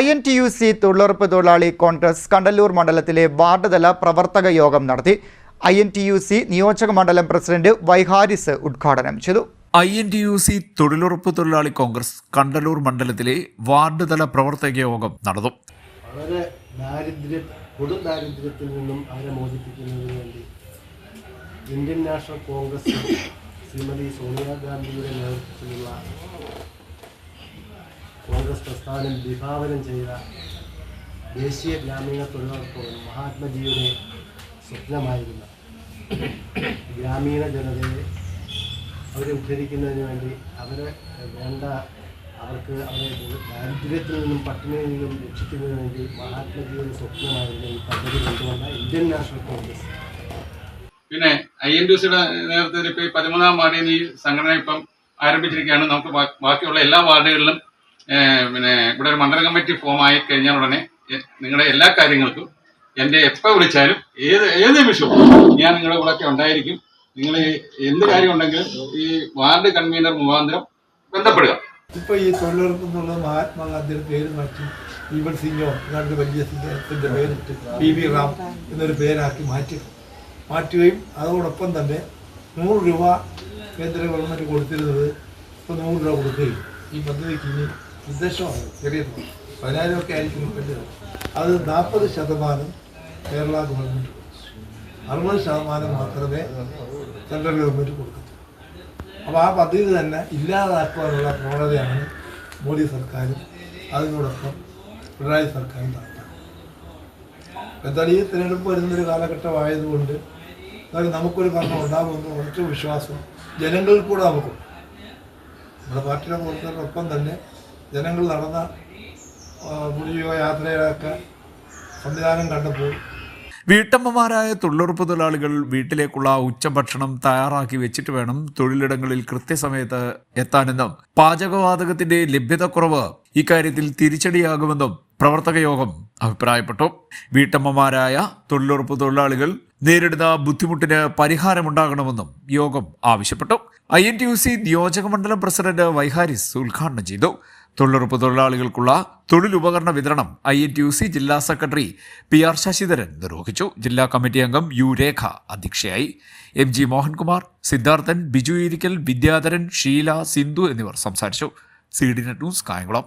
INTUC തൊഴിലുറപ്പ് തൊഴിലാളി കോൺഗ്രസ് കണ്ടല്ലൂർ മണ്ഡലത്തിലെ വാർഡ് തല പ്രവർത്തക യോഗം നടത്തി. INTUC നിയോജക മണ്ഡലം പ്രസിഡന്റ് വൈഹാരിസ് ഉദ്ഘാടനം ചെയ്തു. INTUC തൊഴിലുറപ്പ് തൊഴിലാളി കോൺഗ്രസ് കണ്ടല്ലൂർ മണ്ഡലത്തിലെ വാർഡ് തല പ്രവർത്തക യോഗം നടന്നു. വളരെ കൊടും ദാരിദ്ര്യത്തിൽ നിന്നും അവരെ മോചിപ്പിക്കുന്നതിന് വേണ്ടി ഇന്ത്യൻ നാഷണൽ കോൺഗ്രസ് ശ്രീമതി സോണിയാഗാന്ധിയുടെ നേതൃത്വത്തിലുള്ള കോൺഗ്രസ് പ്രസ്ഥാനം വിഭാവനം ചെയ്ത ദേശീയ ഗ്രാമീണ തൊഴിലുറപ്പ് മഹാത്മജിയുടെ സ്വപ്നമായിരുന്നു. ഗ്രാമീണ ജനതയെ അവരെ ഉദ്ധരിക്കുന്നതിന് വേണ്ടി അവരെ അവർക്ക് അവരെ ദാരിദ്ര്യത്തിൽ നിന്നും പട്ടിണിയിൽ നിന്നും രക്ഷിക്കുന്നതിന് വേണ്ടി മഹാത്മജിയുടെ സ്വപ്നമായിരുന്നു ഈ പദ്ധതി കൊണ്ടുവന്ന ഇന്ത്യൻ നാഷണൽ കോൺഗ്രസ്. പിന്നെ INTUCയുടെ നേതൃത്വത്തിൽ ഇപ്പോൾ 13-ാം വാർഡിൽ ഈ സംഘടന ഇപ്പം ആരംഭിച്ചിരിക്കുകയാണ്. നമുക്ക് ബാക്കിയുള്ള എല്ലാ വാർഡുകളിലും ഇവിടെ ഒരു മണ്ഡല കമ്മിറ്റി ഫോം ആയി കഴിഞ്ഞാൽ ഉടനെ നിങ്ങളുടെ എല്ലാ കാര്യങ്ങൾക്കും എൻ്റെ എപ്പോൾ വിളിച്ചാലും ഏത് നിമിഷവും ഞാൻ നിങ്ങളുടെ കൂടെ ഉണ്ടായിരിക്കും. നിങ്ങൾ എന്ത് കാര്യം ഉണ്ടെങ്കിലും ഈ വാർഡ് കൺവീനർ മുഖാന്തരം ബന്ധപ്പെടുക. ഇപ്പോൾ ഈ തൊഴിലുറപ്പ് എന്നുള്ള മഹാത്മാഗാന്ധിയുടെ പേര് മാറ്റി ഈവൻ സിംഗോ എന്നാണ്ട് വലിയ സിംഗത്തിൻ്റെ പേരിട്ട് PV റാം എന്നൊരു പേരാക്കി മാറ്റുകയും അതോടൊപ്പം തന്നെ 100 രൂപ കേന്ദ്ര ഗവൺമെൻറ് കൊടുത്തിരുന്നത് ഇപ്പോൾ 100 രൂപ കൊടുക്കുകയും ഈ പദ്ധതിക്ക് ഇനി ഉദ്ദേശമാണ് ചെറിയ 10,000 ഒക്കെ ആയിരിക്കും വേണ്ടത്. അത് 40% കേരള ഗവൺമെൻറ് 60% മാത്രമേ സെൻട്രൽ ഗവൺമെൻറ് കൊടുക്കൂ. അപ്പോൾ ആ പദ്ധതി തന്നെ ഇല്ലാതാക്കുവാനുള്ള പ്രവണതയാണ് മോദി സർക്കാരും അതിനോടൊപ്പം പിണറായി സർക്കാരും നടത്തുന്നത്. എന്നാൽ ഈ തിരഞ്ഞെടുപ്പ് വരുന്നൊരു കാലഘട്ടമായതുകൊണ്ട് നമുക്കൊരു ഭരണം ഉണ്ടാകുമെന്ന് ഉറച്ച വിശ്വാസം ജനങ്ങളിൽ കൂടെ നമുക്കുണ്ട്. നമ്മുടെ പാർട്ടിയുടെ പ്രവർത്തകരോടൊപ്പം തന്നെ ജനങ്ങൾ നടന്ന യാത്രയിലൊക്കെ സംവിധാനം കണ്ടപ്പോൾ വീട്ടമ്മമാരായ തൊഴിലുറപ്പ് തൊഴിലാളികൾ വീട്ടിലേക്കുള്ള ഉച്ചഭക്ഷണം തയ്യാറാക്കി വെച്ചിട്ട് വേണം തൊഴിലിടങ്ങളിൽ കൃത്യസമയത്ത് എത്താനെന്നും പാചകവാതകത്തിന്റെ ലഭ്യതക്കുറവ് ഇക്കാര്യത്തിൽ തിരിച്ചടിയാകുമെന്നും പ്രവർത്തക യോഗം അഭിപ്രായപ്പെട്ടു. വീട്ടമ്മമാരായ തൊഴിലുറപ്പ് തൊഴിലാളികൾ നേരിടുന്ന ബുദ്ധിമുട്ടിന് പരിഹാരമുണ്ടാകണമെന്നും യോഗം ആവശ്യപ്പെട്ടു. INTUC നിയോജക മണ്ഡലം പ്രസിഡന്റ് വൈഹാരിസ് ഉദ്ഘാടനം ചെയ്തു. തൊഴിലുറപ്പ് തൊഴിലാളികൾക്കുള്ള തൊഴിലുപകരണ വിതരണം INTUC ജില്ലാ സെക്രട്ടറി PR ശശിധരൻ നിർവഹിച്ചു. ജില്ലാ കമ്മിറ്റി അംഗം U രേഖ അധ്യക്ഷയായി. MG മോഹൻകുമാർ, സിദ്ധാർത്ഥൻ, ബിജു ഇരിക്കൽ, വിദ്യാധരൻ, ഷീല, സിന്ധു എന്നിവർ സംസാരിച്ചു. CDNet news Kayamkulam.